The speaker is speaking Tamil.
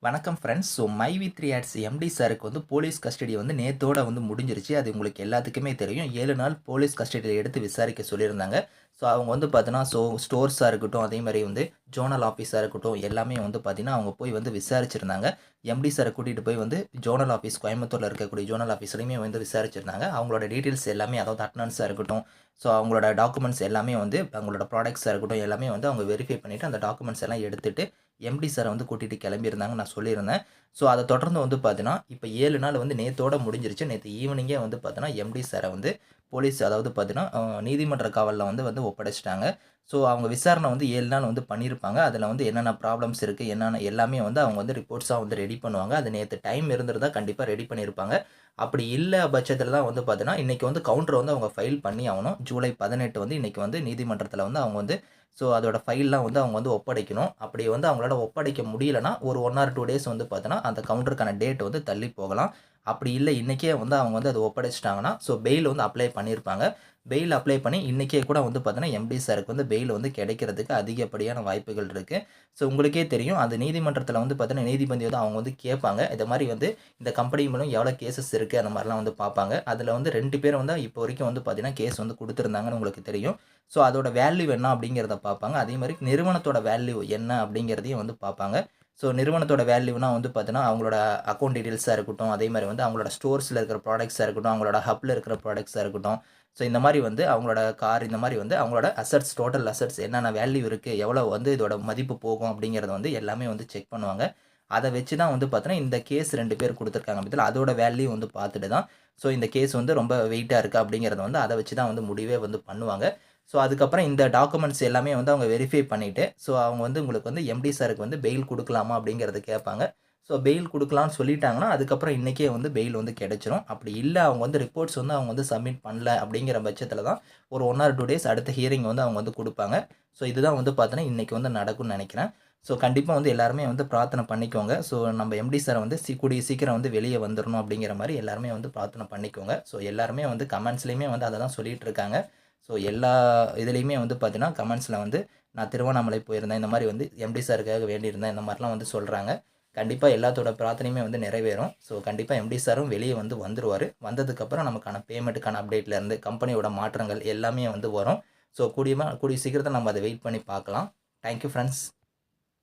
வணக்கம் friends. My V 3 Ads MD சாருக்கு போலீஸ் கஸ்டடி நேத்தோட முடிஞ்சிருச்சு. அது உங்களுக்கு எல்லாத்துக்குமே தெரியும். 7 நாள் போலீஸ் கஸ்டடியில எடுத்து விசாரிக்க சொல்லியிருந்தாங்க. அவங்க பார்த்தீங்கன்னா, ஸ்டோர்ஸா இருக்கட்டும், அதே மாரி ஜோனல் ஆஃபீஸா இருக்கட்டும், எல்லாமே பார்த்தீங்கன்னா, அவங்க போய் விசாரிச்சிருந்தாங்க. எம்டி சார கூட்டிட்டு போய் ஜோனல் ஆஃபீஸ் கோயம்புத்தூர்ல இருக்கக்கூடிய ஜோனல் ஆஃபீஸ்லயுமே விசாரிச்சிருந்தாங்க. அவங்களோட டீட்டெயில்ஸ் எல்லாமே அதாவது அட்டெண்டன்ஸா இருக்கட்டும், அவங்களோட டாக்குமெண்ட்ஸ் எல்லாமே அவங்களோட ப்ராடக்ட்ஸா இருக்கட்டும், எல்லாமே அவங்க வெரிஃபை பண்ணிட்டு, அந்த டாக்குமெண்ட்ஸ் எல்லாம் எடுத்துட்டு எம்டி சார கூட்டிட்டு கிளம்பியிருந்தாங்க நான் சொல்லியிருந்தேன். அத தொடர்ந்து பார்த்தீங்கன்னா, இப்ப 7 நாள் நேத்தோட முடிஞ்சிருச்சு. நேத்து ஈவினிங்கே பார்த்தீங்கன்னா, எம்டி சார போலீஸ் அதாவது பார்த்தீங்கன்னா, நீதிமன்ற காவல்ல ஒப்படைச்சுட்டாங்க. அவங்க விசாரணை 7 நாள் பண்ணியிருப்பாங்க. அதுல என்னென்ன ப்ராப்ளம்ஸ் இருக்கு, என்னென்ன எல்லாமே அவங்க ரிப்போர்ட்ஸா ரெடி பண்ணுவாங்க. அது நேத்து டைம் இருந்திருந்தா கண்டிப்பா ரெடி பண்ணியிருப்பாங்க. அப்படி இல்ல பட்சத்தில தான் பார்த்தீங்கன்னா, இன்னைக்கு கவுண்டர் அவங்க ஃபைல் பண்ணி ஆவணும். ஜூலை 18 இன்னைக்கு நீதிமன்றத்தில அவங்க அதோட ஃபைல்லாம் அவங்க ஒப்படைக்கணும். அப்படி அவங்களால ஒப்படைக்க முடியலன்னா, ஒரு 1 ஆர் 2 டேஸ் பார்த்தீங்கன்னா, அந்த கவுண்டருக்கான டேட் தள்ளி போகலாம். அப்படி இல்ல இன்னைக்கே அவங்க அத ஒப்படைச்சுட்டாங்கன்னா, பெயில் அப்ளை பண்ணியிருப்பாங்க. பெயில் அப்ளை பண்ணி இன்னைக்கே கூட பார்த்தீங்கன்னா, எம்டி சாருக்கு பெயில் கிடைக்கிறதுக்கு அதிகப்படியான வாய்ப்புகள் இருக்கு. உங்களுக்கே தெரியும். அந்த நீதிமன்றத்தில பார்த்தீங்கன்னா, நீதிபதி அவங்க கேட்பாங்க. இந்த மாரி இந்த கம்பெனி மூலம் எவ்வளோ கேஸஸ் இருக்கு, அந்த மாரிலாம் பார்ப்பாங்க. அதுல 2 பேர் இப்போ வரைக்கும் பார்த்தீங்கன்னா, கேஸ் குடுத்துருந்தாங்கன்னு உங்களுக்கு தெரியும். அதோட வேல்யூ என்ன அப்படிங்கிறத பார்ப்பாங்க. அதே மாரி நிறுவனத்தோட வேல்யூ என்ன அப்படிங்கிறதையும் பார்ப்பாங்க. நிறுவனத்தோட வேல்யூனா பார்த்தீங்கன்னா, அவங்களோட அக்கவுண்ட் டீட்டெயில்ஸா இருக்கட்டும், அதே மாரி அவங்களோட ஸ்டோர்ஸ்ல இருக்கிற ப்ராடக்ட்ஸா இருக்கட்டும், அவங்களோட ஹப்ல இருக்கிற ப்ராடக்ட்ஸா இருக்கட்டும். இந்த மாரி அவங்களோட கார் இந்த மாரி அவங்களோட அசெட்ஸ், டோட்டல் அசெட்ஸ் என்னென்ன வேல்யூ இருக்கு, எவ்வளோ இதோட மதிப்பு போகும் அப்படிங்கிறத எல்லாமே செக் பண்ணுவாங்க. அத வச்சு தான் பார்த்தீங்கன்னா, இந்த கேஸ் 2 பேர் குடுத்துருக்காங்க பார்த்தீங்களா, அதோட வேல்யூ பார்த்துட்டு தான், இந்த கேஸ் ரொம்ப வெயிட்டா இருக்கா அப்படிங்கிறத அத வச்சு தான் முடிவே பண்ணுவாங்க. அதுக்கப்புறம் இந்த டாக்குமெண்ட்ஸ் எல்லாமே அவங்க வெரிஃபை பண்ணிட்டு, அவங்க உங்களுக்கு எம்டி சாருக்கு பெயில் குடுக்கலாமா அப்படிங்கிறத கேட்பாங்க. பெயில் குடுக்கலாம்னு சொல்லிட்டாங்கன்னா, அதுக்கப்புறம் இன்னைக்கே பெயில் கிடைச்சிரும். அப்படி இல்ல அவங்க ரிப்போர்ட்ஸ் அவங்க சப்மிட் பண்ணல அப்படிங்கிற பட்சத்தில தான் ஒரு 1 ஆர் 2 டேஸ் அடுத்த ஹியரிங் அவங்க குடுப்பாங்க. இதுதான் பார்த்தீங்கன்னா, இன்னைக்கு நடக்கும்னு நெனைக்கிறேன். கண்டிப்பா எல்லாருமே பிரார்த்தனை பண்ணிக்கோங்க. நம்ம எம்டி சார் கூடிய சீக்கிரம் வெளிய வந்துரணும் அப்படிங்கிற மாரி எல்லாருமே பிரார்த்தனை பண்ணிக்கோங்க. எல்லாருமே கமெண்ட்ஸ்லயுமே அத தான் சொல்லிட்டு இருக்காங்க. எல்லா இதுலயுமே பார்த்தீங்கன்னா, கமெண்ட்ஸ்ல நான் திருவண்ணாமலை போயிருந்தேன். இந்த மாரி எம்டி சாருக்காக வேண்டியிருந்தேன். இந்த மாரிலாம் சொல்றாங்க. கண்டிப்பா எல்லாத்தோட பிரார்த்தனையுமே நிறைவேறும். கண்டிப்பா எம்டி சாரும் வெளிய வந்துருவாரு. வந்ததுக்கப்புறம் நமக்கான பேமெண்ட்டுக்கான அப்டேட்ல இருந்து கம்பெனியோட மாற்றங்கள் எல்லாமே வரும். கூடிய சீக்கிரத்தில நம்ம அத வெயிட் பண்ணி பார்க்கலாம். Thank you friends.